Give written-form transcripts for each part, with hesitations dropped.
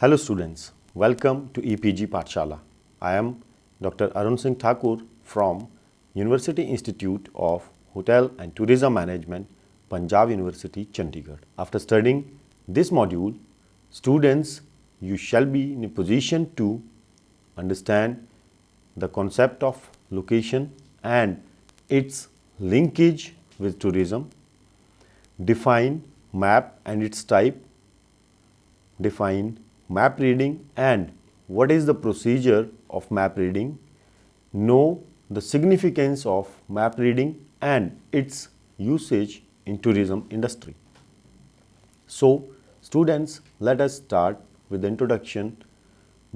Hello students, welcome to EPG Pathshala. I am Dr. Arun Singh Thakur from University Institute of Hotel and Tourism Management, Punjab University, Chandigarh. After studying this module, students, you shall be in a position to understand the concept of location and its linkage with tourism, define map and its type, define map reading and what is the procedure of map reading, know the significance of map reading and its usage in tourism industry. So students, let us start with the introduction.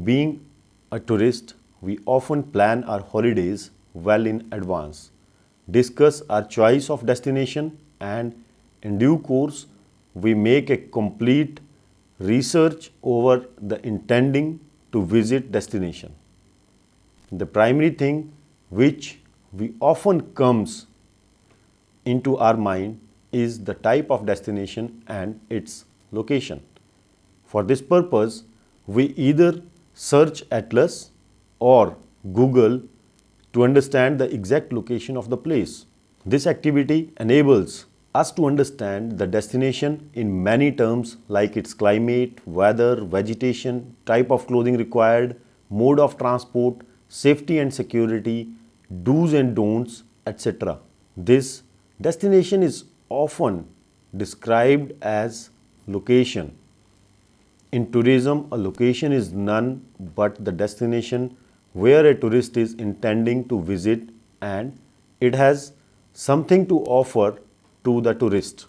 Being a tourist, we often plan our holidays well in advance, discuss our choice of destination and in due course we make a complete research over the intending to visit destination. The primary thing which we often comes into our mind is the type of destination and its location. For this purpose, we either search Atlas or Google to understand the exact location of the place. This activity enables us to understand the destination in many terms like its climate, weather, vegetation, type of clothing required, mode of transport, safety and security, do's and don'ts, etc. This destination is often described as location. In tourism, a location is none but the destination where a tourist is intending to visit and it has something to offer to the tourist.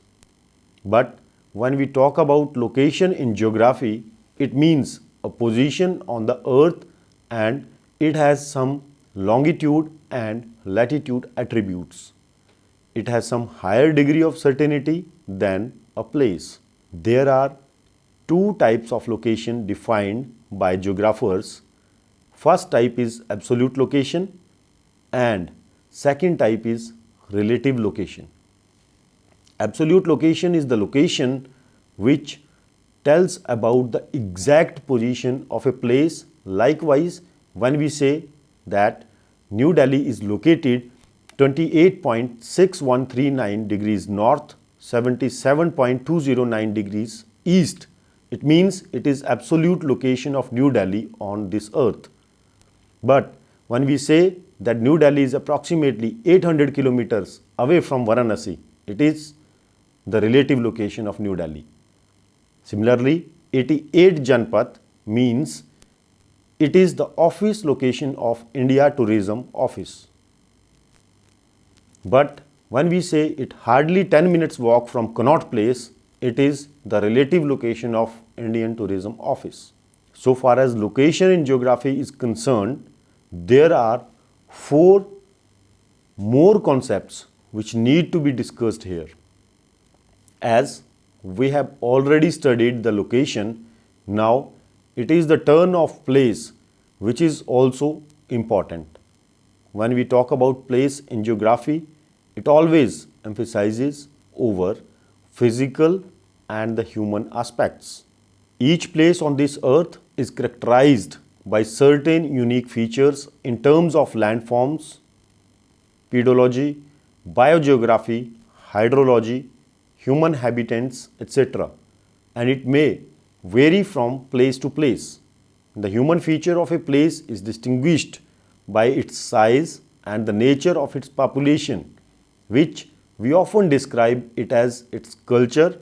But when we talk about location in geography, it means a position on the earth and it has some longitude and latitude attributes. It has some higher degree of certainty than a place. There are two types of location defined by geographers. First type is absolute location and second type is relative location. Absolute location is the location which tells about the exact position of a place. Likewise, when we say that New Delhi is located 28.6139 degrees north, 77.209 degrees east, it means it is absolute location of New Delhi on this earth. But when we say that New Delhi is approximately 800 kilometers away from Varanasi, it is the relative location of New Delhi. Similarly, 88 Janpath means it is the office location of India Tourism Office. But when we say it hardly 10 minutes walk from Connaught Place, it is the relative location of Indian Tourism Office. So far as location in geography is concerned, there are 4 more concepts which need to be discussed here. As we have already studied the location, now it is the turn of place which is also important. When we talk about place in geography, it always emphasizes over physical and the human aspects. Each place on this earth is characterized by certain unique features in terms of landforms, pedology, biogeography, hydrology, human habitats, etc. And it may vary from place to place. The human feature of a place is distinguished by its size and the nature of its population, which we often describe it as its culture,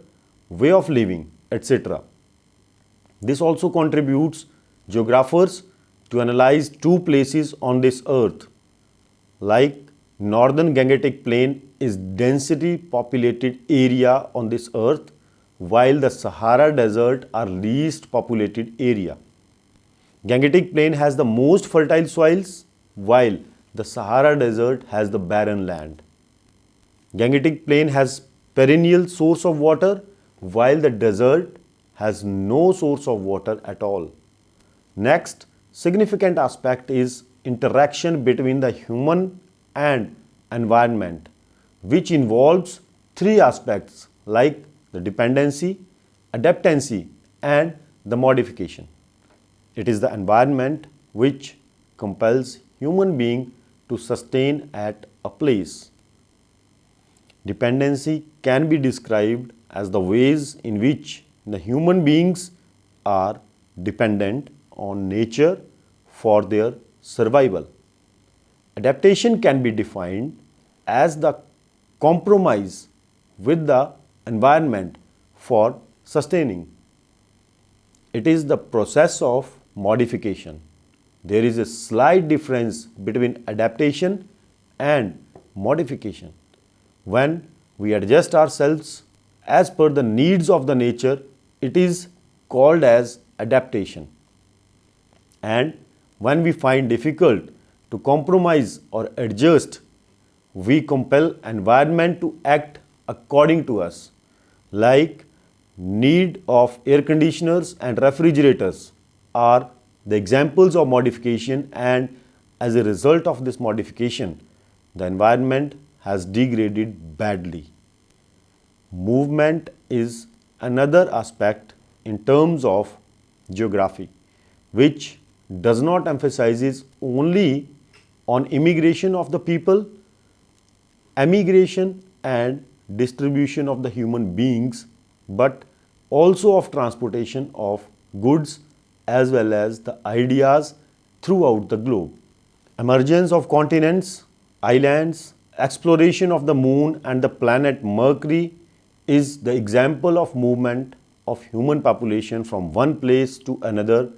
way of living, etc. This also contributes geographers to analyze 2 places on this earth. Like northern Gangetic Plain is densely populated area on this earth, while the Sahara Desert are least populated area. Gangetic Plain has the most fertile soils, while the Sahara Desert has the barren land. Gangetic Plain has perennial source of water, while the desert has no source of water at all. Next significant aspect is interaction between the human and environment, which involves 3 aspects like the dependency, adaptancy and the modification. It is the environment which compels human being to sustain at a place. Dependency can be described as the ways in which the human beings are dependent on nature for their survival. Adaptation can be defined as the compromise with the environment for sustaining. It is the process of modification. There is a slight difference between adaptation and modification. When we adjust ourselves as per the needs of the nature, it is called as adaptation. And when we find difficult to compromise or adjust, we compel environment to act according to us, like need of air conditioners and refrigerators are the examples of modification, and as a result of this modification, the environment has degraded badly. Movement is another aspect in terms of geography, which does not emphasizes only on immigration of the people, emigration and distribution of the human beings, but also of transportation of goods as well as the ideas throughout the globe. Emergence of continents, islands, exploration of the moon and the planet Mercury is the example of movement of human population from one place to another.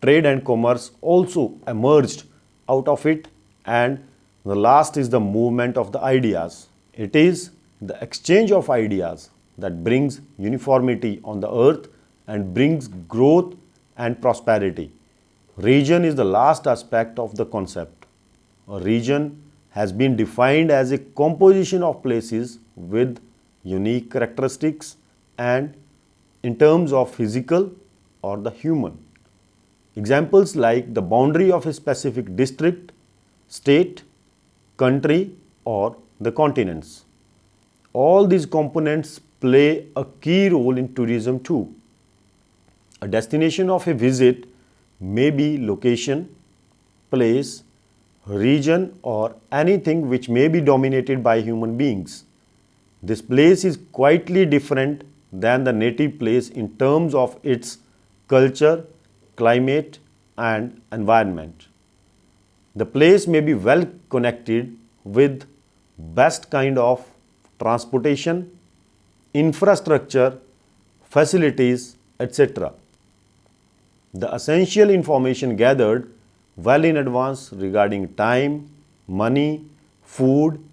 Trade and commerce also emerged out of it, and the last is the movement of the ideas. It is the exchange of ideas that brings uniformity on the earth and brings growth and prosperity. Region is the last aspect of the concept. A region has been defined as a composition of places with unique characteristics and in terms of physical or the human. Examples like the boundary of a specific district, state, country or the continents. All these components play a key role in tourism too. A destination of a visit may be location, place, region or anything which may be dominated by human beings. This place is quietly different than the native place in terms of its culture, climate and environment. The place may be well connected with best kind of transportation, infrastructure, facilities, etc. The essential information gathered well in advance regarding time, money, food,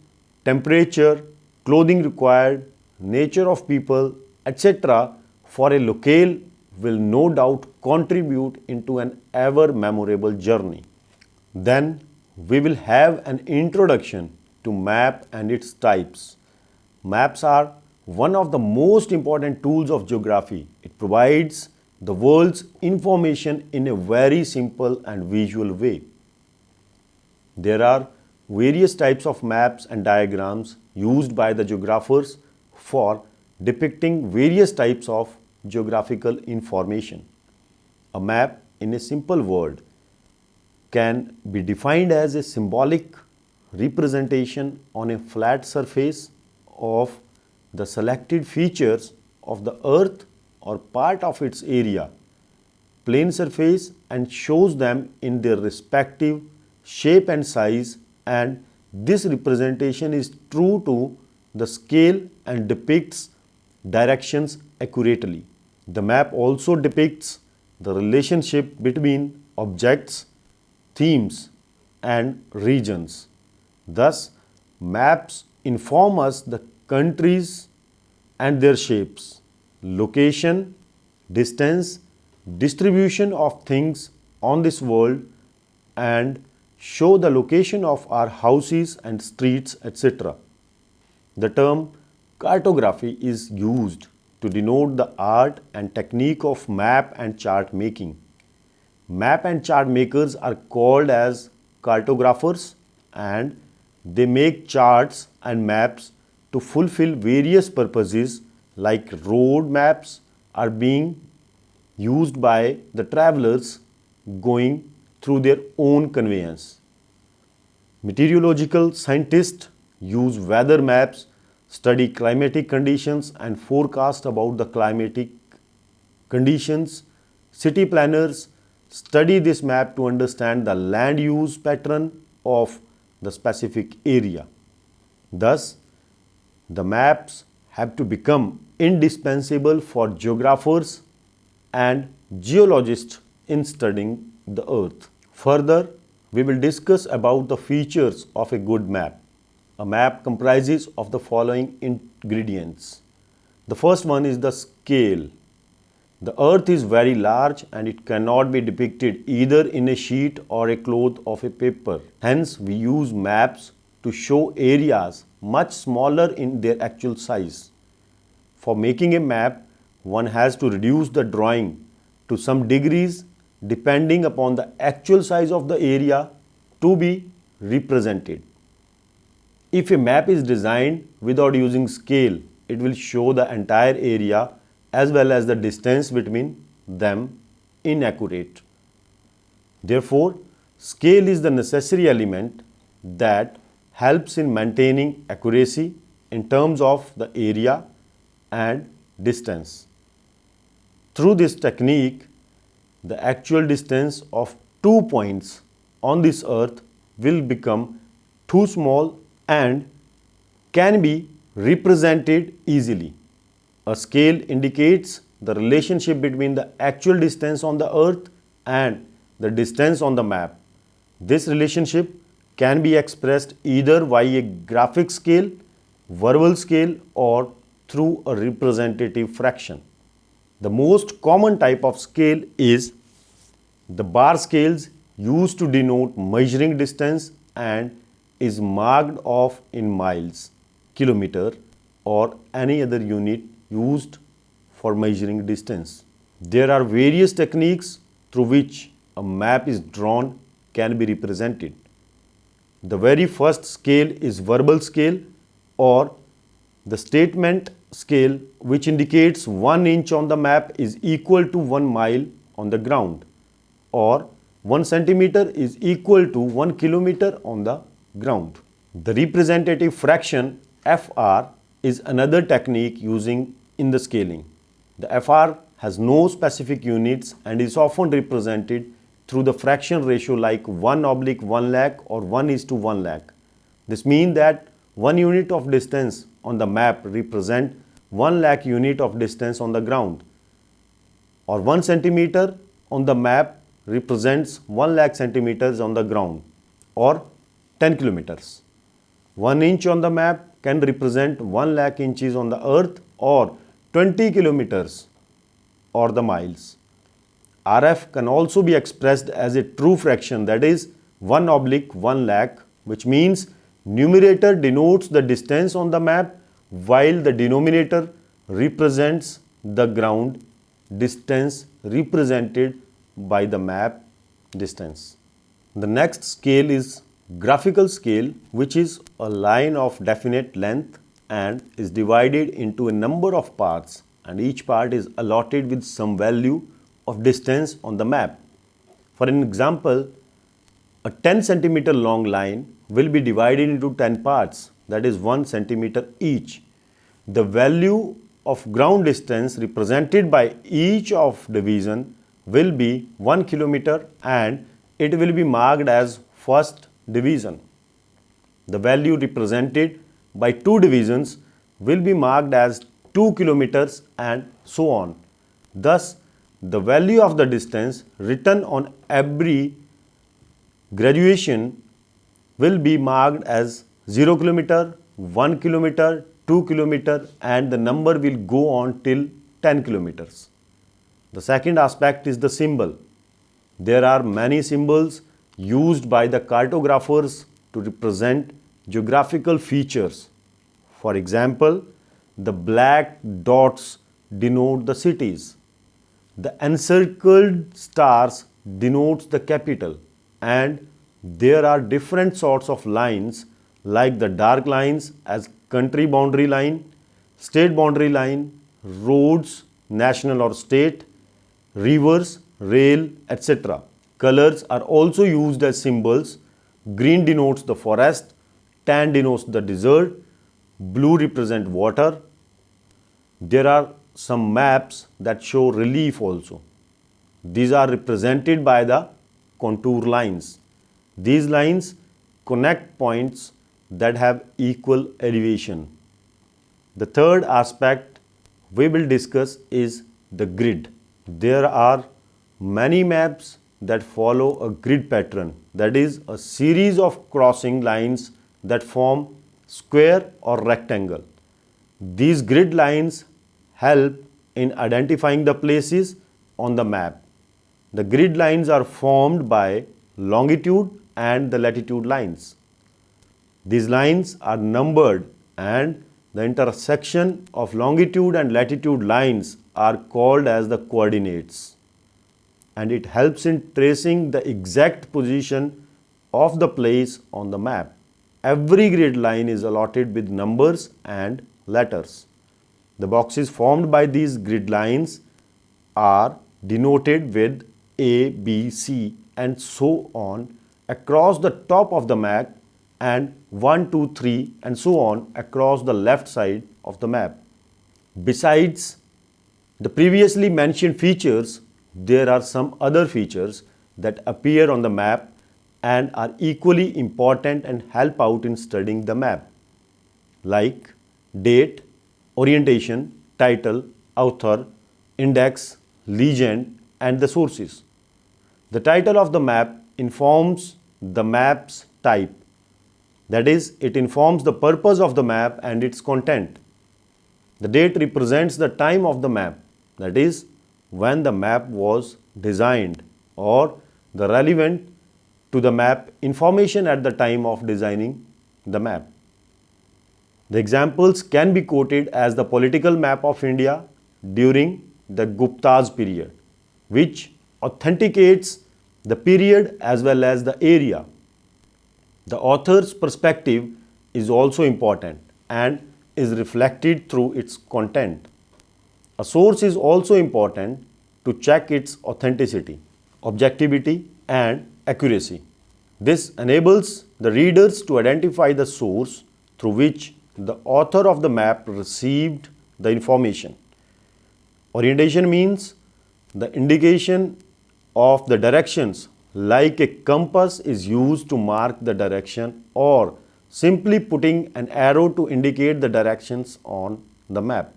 temperature, clothing required, nature of people, etc. for a locale will no doubt contribute into an ever memorable journey. Then we will have an introduction to map and its types. Maps are one of the most important tools of geography. It provides the world's information in a very simple and visual way. There are various types of maps and diagrams used by the geographers for depicting various types of geographical information. A map, in a simple word, can be defined as a symbolic representation on a flat surface of the selected features of the earth or part of its area, plane surface, and shows them in their respective shape and size, and this representation is true to the scale and depicts directions accurately. The map also depicts the relationship between objects, themes and regions. Thus, maps inform us the countries and their shapes, location, distance, distribution of things on this world, and show the location of our houses and streets, etc. The term cartography is used to denote the art and technique of map and chart making. Map and chart makers are called as cartographers, and they make charts and maps to fulfill various purposes, like road maps are being used by the travelers going through their own conveyance. Meteorological scientists use weather maps, study climatic conditions, and forecast about the climatic conditions. City planners study this map to understand the land use pattern of the specific area. Thus, the maps have to become indispensable for geographers and geologists in studying the earth. Further, we will discuss about the features of a good map. A map comprises of the following ingredients. The first one is the scale. The earth is very large and it cannot be depicted either in a sheet or a cloth of a paper. Hence, we use maps to show areas much smaller in their actual size. For making a map, one has to reduce the drawing to some degrees depending upon the actual size of the area to be represented. If a map is designed without using scale, it will show the entire area as well as the distance between them inaccurate. Therefore, scale is the necessary element that helps in maintaining accuracy in terms of the area and distance. Through this technique, the actual distance of 2 points on this earth will become too small and can be represented easily. A scale indicates the relationship between the actual distance on the earth and the distance on the map. This relationship can be expressed either by a graphic scale, verbal scale, or through a representative fraction. The most common type of scale is the bar scales used to denote measuring distance and is marked off in miles, kilometer, or any other unit used for measuring distance. There are various techniques through which a map is drawn can be represented. The very first scale is verbal scale or the statement scale, which indicates 1 inch on the map is equal to 1 mile on the ground, or 1 centimeter is equal to 1 kilometer on the ground. The representative fraction FR is another technique using in the scaling. The FR has no specific units and is often represented through the fraction ratio like 1/1 lakh or 1:1 lakh. This means that 1 unit of distance on the map represent 1 lakh unit of distance on the ground, or 1 centimeter on the map represents 1 lakh centimeters on the ground, or 10 kilometers. 1 inch on the map can represent 1 lakh inches on the earth, or 20 kilometers, or the miles. RF can also be expressed as a true fraction, that is 1/1 lakh, which means numerator denotes the distance on the map while the denominator represents the ground distance represented by the map distance. The next scale is graphical scale, which is a line of definite length and is divided into a number of parts, and each part is allotted with some value of distance on the map. For an example, a 10 centimeter long line will be divided into 10 parts, that is 1 centimeter each. The value of ground distance represented by each of division will be 1 kilometer and it will be marked as first division. The value represented by 2 divisions will be marked as 2 kilometers and so on. Thus, the value of the distance written on every graduation will be marked as 0 kilometer, 1 kilometer, 2 kilometer, and the number will go on till 10 kilometers. The second aspect is the symbol. There are many symbols used by the cartographers to represent geographical features. For example, the black dots denote the cities. The encircled stars denotes the capital, and there are different sorts of lines like the dark lines as country boundary line, state boundary line, roads, national or state, rivers, rail, etc. Colors are also used as symbols. Green denotes the forest, tan denotes the desert, blue represent water. There are some maps that show relief also. These are represented by the contour lines. These lines connect points that have equal elevation. The third aspect we will discuss is the grid. There are many maps that follow a grid pattern, that is a series of crossing lines that form square or rectangle. These grid lines help in identifying the places on the map. The grid lines are formed by longitude and the latitude lines. These lines are numbered, and the intersection of longitude and latitude lines are called as the coordinates, and it helps in tracing the exact position of the place on the map. Every grid line is allotted with numbers and letters. The boxes formed by these grid lines are denoted with A, B, C and so on across the top of the map, and 1, 2, 3 and so on across the left side of the map. Besides the previously mentioned features, there are some other features that appear on the map and are equally important and help out in studying the map, like date, orientation, title, author, index, legend, and the sources. The title of the map informs the map's type. That is, it informs the purpose of the map and its content. The date represents the time of the map, that is, when the map was designed, or the relevant to the map information at the time of designing the map. The examples can be quoted as the political map of India during the Gupta's period, which authenticates the period as well as the area. The author's perspective is also important and is reflected through its content. A source is also important to check its authenticity, objectivity, and accuracy. This enables the readers to identify the source through which the author of the map received the information. Orientation means the indication of the directions, like a compass is used to mark the direction, or simply putting an arrow to indicate the directions on the map.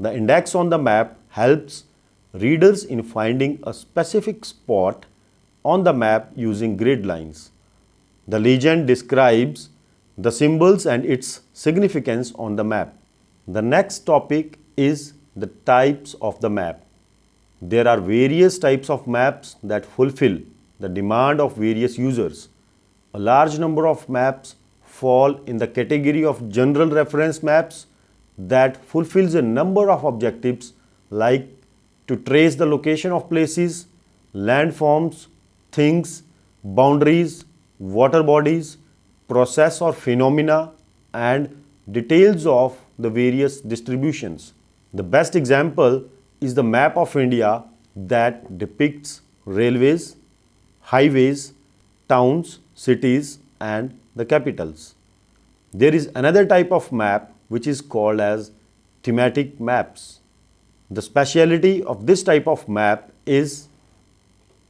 The index on the map helps readers in finding a specific spot on the map using grid lines. The legend describes the symbols and its significance on the map. The next topic is the types of the map. There are various types of maps that fulfill the demand of various users. A large number of maps fall in the category of general reference maps that fulfills a number of objectives, like to trace the location of places, landforms, things, boundaries, water bodies, process or phenomena, and details of the various distributions. The best example is the map of India that depicts railways, highways, towns, cities, and the capitals. There is another type of map which is called as thematic maps. The speciality of this type of map is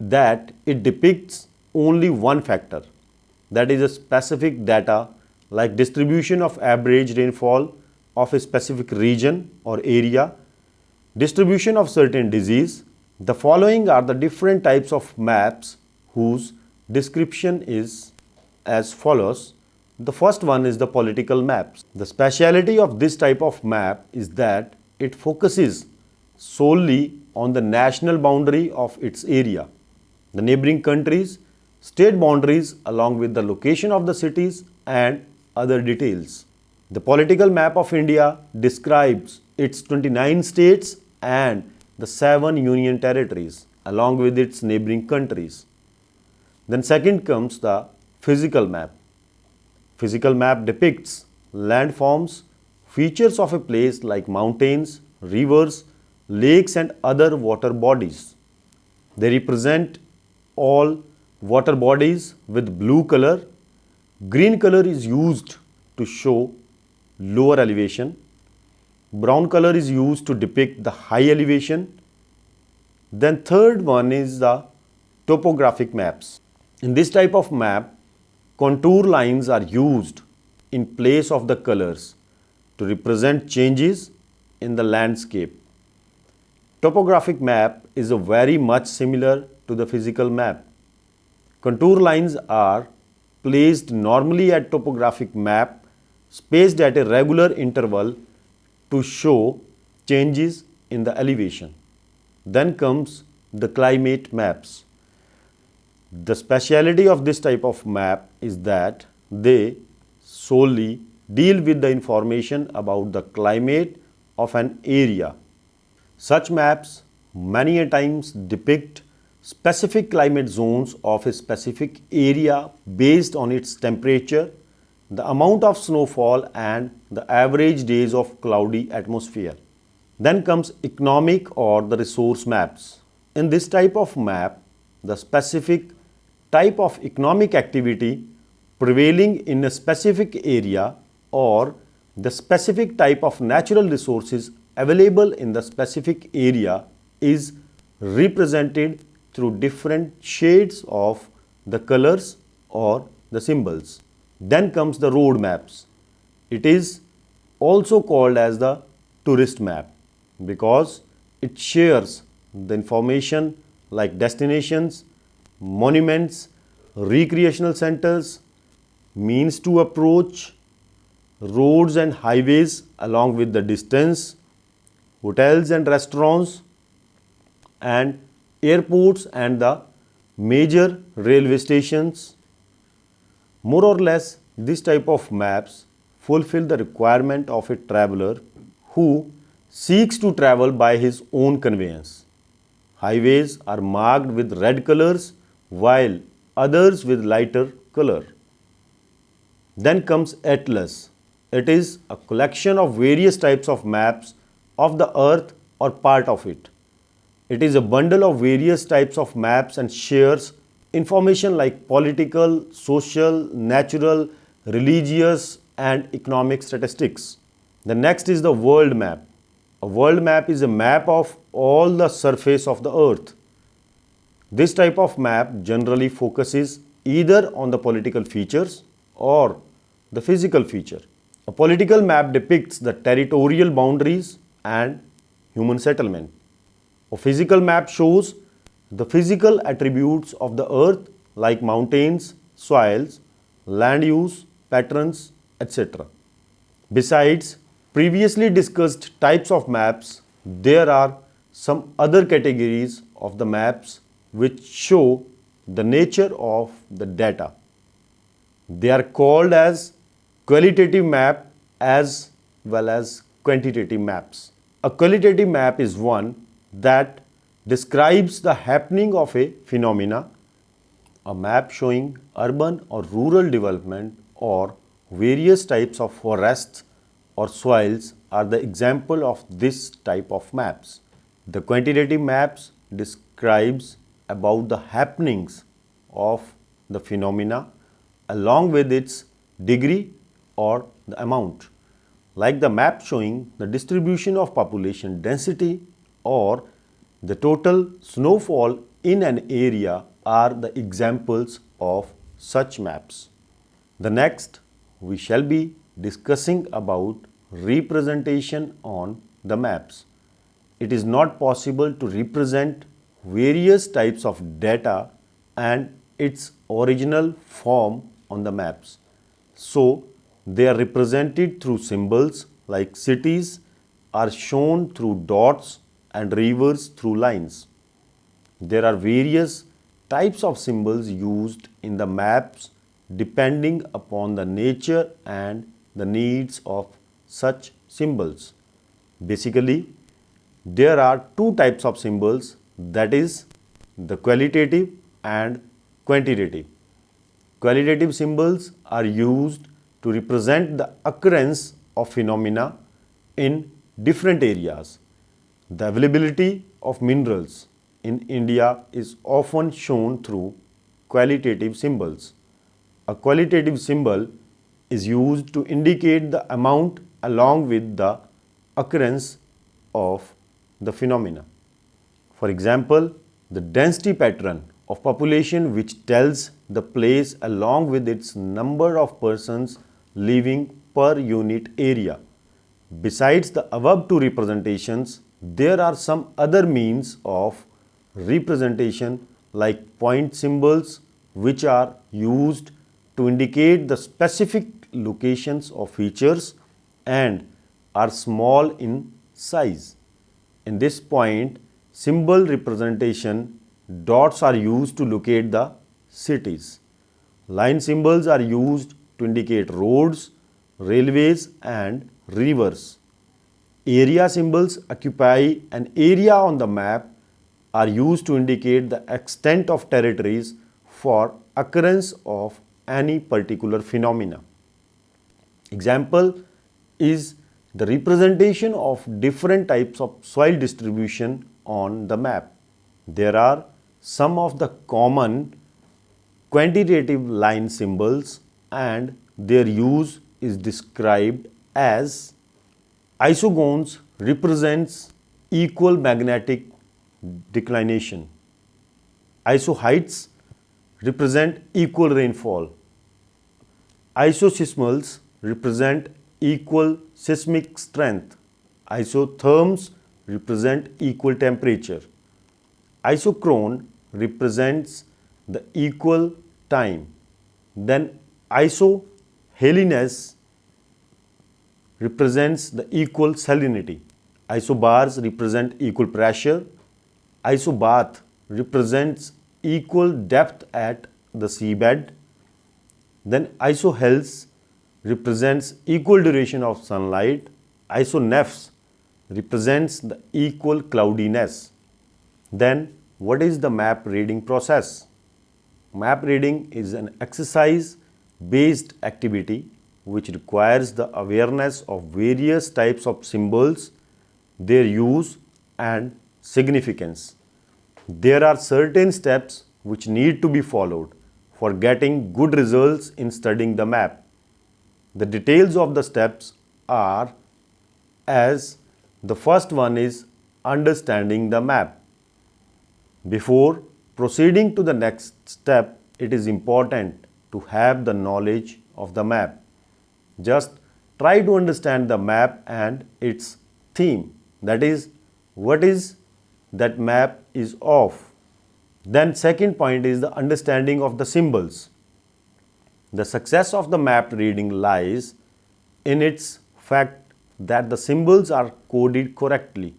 that it depicts only one factor, that is a specific data like distribution of average rainfall of a specific region or area, distribution of certain disease. The following are the different types of maps whose description is as follows. The first one is the political maps. The speciality of this type of map is that it focuses solely on the national boundary of its area, the neighboring countries, state boundaries along with the location of the cities and other details. The political map of India describes its 29 states and the 7 union territories along with its neighboring countries. Then second comes the physical map. Physical map depicts landforms, features of a place like mountains, rivers, lakes and other water bodies. They represent all water bodies with blue color. Green color is used to show lower elevation. Brown color is used to depict the high elevation. Then third one is the topographic maps. In this type of map, contour lines are used in place of the colors to represent changes in the landscape. Topographic map is a very much similar to the physical map. Contour lines are placed normally at topographic map, spaced at a regular interval to show changes in the elevation. Then comes the climate maps. The speciality of this type of map is that they solely deal with the information about the climate of an area. Such maps many a times depict specific climate zones of a specific area based on its temperature, the amount of snowfall and the average days of cloudy atmosphere. Then comes economic or the resource maps. In this type of map, the specific type of economic activity prevailing in a specific area or the specific type of natural resources available in the specific area is represented through different shades of the colors or the symbols. Then comes the road maps. It is also called as the tourist map because it shares the information like destinations, monuments, recreational centers, means to approach, roads and highways along with the distance, hotels and restaurants, and airports and the major railway stations. More or less, this type of maps fulfill the requirement of a traveler who seeks to travel by his own conveyance. Highways are marked with red colors while others with lighter color. Then comes Atlas. It is a collection of various types of maps of the earth or part of it. It is a bundle of various types of maps and shares information like political, social, natural, religious, and economic statistics. The next is the world map. A world map is a map of all the surface of the earth. This type of map generally focuses either on the political features or the physical feature. A political map depicts the territorial boundaries and human settlement. A physical map shows the physical attributes of the earth like mountains, soils, land use, patterns, etc. Besides previously discussed types of maps, there are some other categories of the maps which show the nature of the data. They are called as qualitative map as well as quantitative maps. A qualitative map is one that describes the happening of a phenomena. A map showing urban or rural development or various types of forests or soils are the example of this type of maps. The quantitative maps describes about the happenings of the phenomena along with its degree or the amount, like the map showing the distribution of population density or the total snowfall in an area are the examples of such maps. The next we shall be discussing about representation on the maps. It is not possible to represent various types of data and its original form on the maps. So, they are represented through symbols like cities are shown through dots and rivers through lines. There are various types of symbols used in the maps depending upon the nature and the needs of such symbols. Basically, there are two types of symbols, that is the qualitative and quantitative. Qualitative symbols are used to represent the occurrence of phenomena in different areas, the availability of minerals, in India is often shown through qualitative symbols. A qualitative symbol is used to indicate the amount along with the occurrence of the phenomena. For example, the density pattern of population which tells the place along with its number of persons living per unit area. Besides the above two representations, there are some other means of representation like point symbols which are used to indicate the specific locations of features and are small in size. In this point symbol representation, dots are used to locate the cities. Line symbols are used to indicate roads, railways and rivers. Area symbols occupy an area on the map are used to indicate the extent of territories for occurrence of any particular phenomena. Example is the representation of different types of soil distribution on the map. There are some of the common quantitative line symbols and their use is described as isogones represents equal magnetic declination. Isoheights represent equal rainfall. Isosysmals represent equal seismic strength. Isotherms represent equal temperature. Isochrone represents the equal time. Then isohaliness represents the equal salinity. Isobars represent equal pressure. Isobath represents equal depth at the seabed. Then isohells represents equal duration of sunlight. Isonephes represents the equal cloudiness. Then what is the map reading process? Map reading is an exercise based activity which requires the awareness of various types of symbols, their use and significance. There are certain steps which need to be followed for getting good results in studying the map. The details of the steps are as the first one is understanding the map. Before proceeding to the next step, it is important to have the knowledge of the map. Just try to understand the map and its theme, that is, what is that map is of. Then second point is the understanding of the symbols. The success of the map reading lies in its fact that the symbols are coded correctly.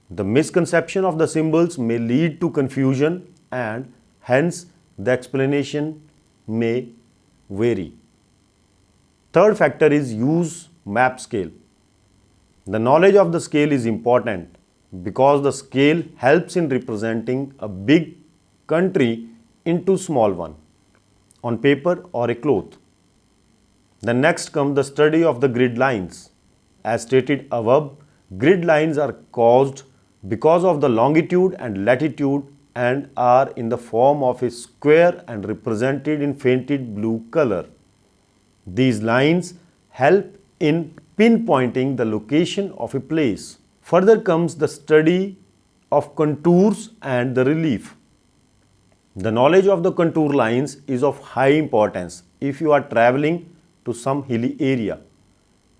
The misconception of the symbols may lead to confusion and hence the explanation may vary. Third factor is use map scale. The knowledge of the scale is important because the scale helps in representing a big country into small one on paper or a cloth. The next comes the study of the grid lines. As stated above, grid lines are caused because of the longitude and latitude and are in the form of a square and represented in fainted blue color. These lines help in pinpointing the location of a place. Further comes the study of contours and the relief. The knowledge of the contour lines is of high importance if you are traveling to some hilly area.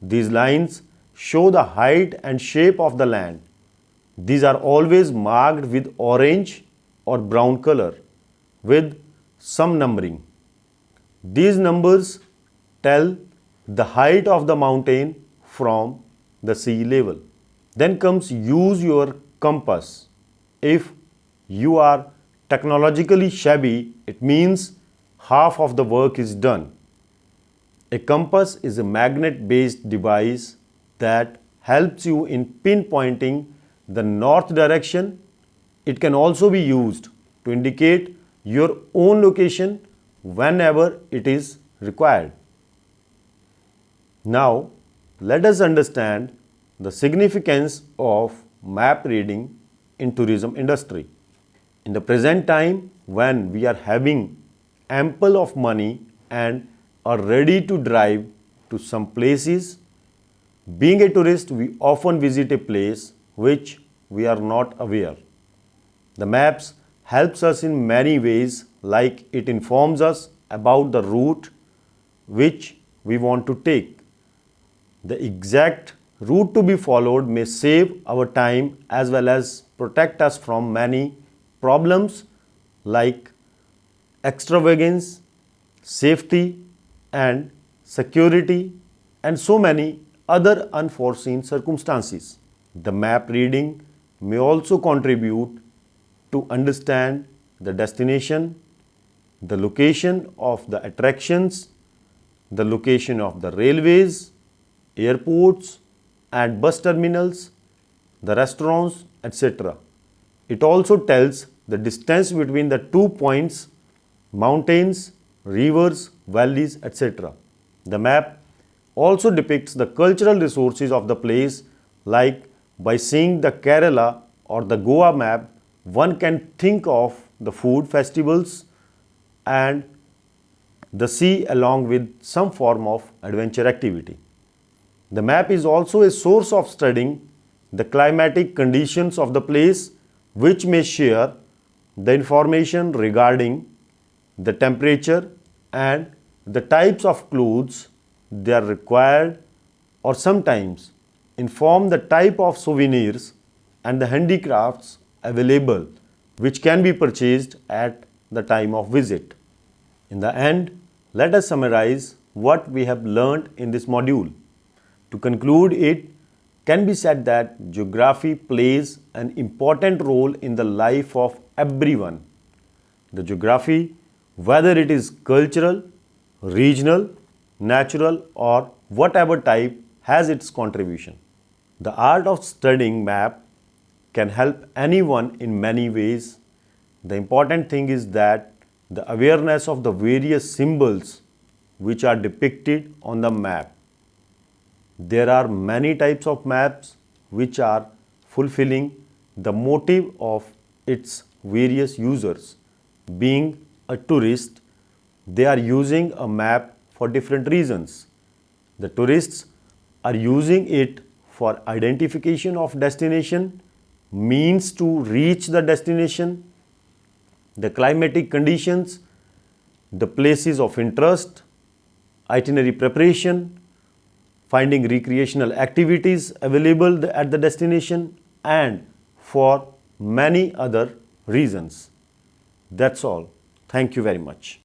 These lines show the height and shape of the land. These are always marked with orange or brown color with some numbering. These numbers tell the height of the mountain from the sea level. Then comes use your compass. If you are technologically shabby, it means half of the work is done. A compass is a magnet-based device that helps you in pinpointing the north direction. It can also be used to indicate your own location whenever it is required. Now, let us understand the significance of map reading in tourism industry. In the present time, when we are having ample of money and are ready to drive to some places, being a tourist, we often visit a place which we are not aware. The maps helps us in many ways, like it informs us about the route which we want to take. The exact route to be followed may save our time as well as protect us from many problems like extravagance, safety and security and so many other unforeseen circumstances. The map reading may also contribute to understand the destination, the location of the attractions, the location of the railways, airports and bus terminals, the restaurants, etc. It also tells the distance between the 2 points, mountains, rivers, valleys, etc. The map also depicts the cultural resources of the place, like by seeing the Kerala or the Goa map, one can think of the food festivals and the sea along with some form of adventure activity. The map is also a source of studying the climatic conditions of the place, which may share the information regarding the temperature and the types of clothes they are required, or sometimes inform the type of souvenirs and the handicrafts available which can be purchased at the time of visit. In the end, let us summarize what we have learned in this module. To conclude, it can be said that geography plays an important role in the life of everyone. The geography, whether it is cultural, regional, natural or whatever type, has its contribution. The art of studying map can help anyone in many ways. The important thing is that the awareness of the various symbols which are depicted on the map. There are many types of maps which are fulfilling the motive of its various users. Being a tourist, they are using a map for different reasons. The tourists are using it for identification of destination, means to reach the destination, the climatic conditions, the places of interest, itinerary preparation, finding recreational activities available at the destination, and for many other reasons. That's all. Thank you very much.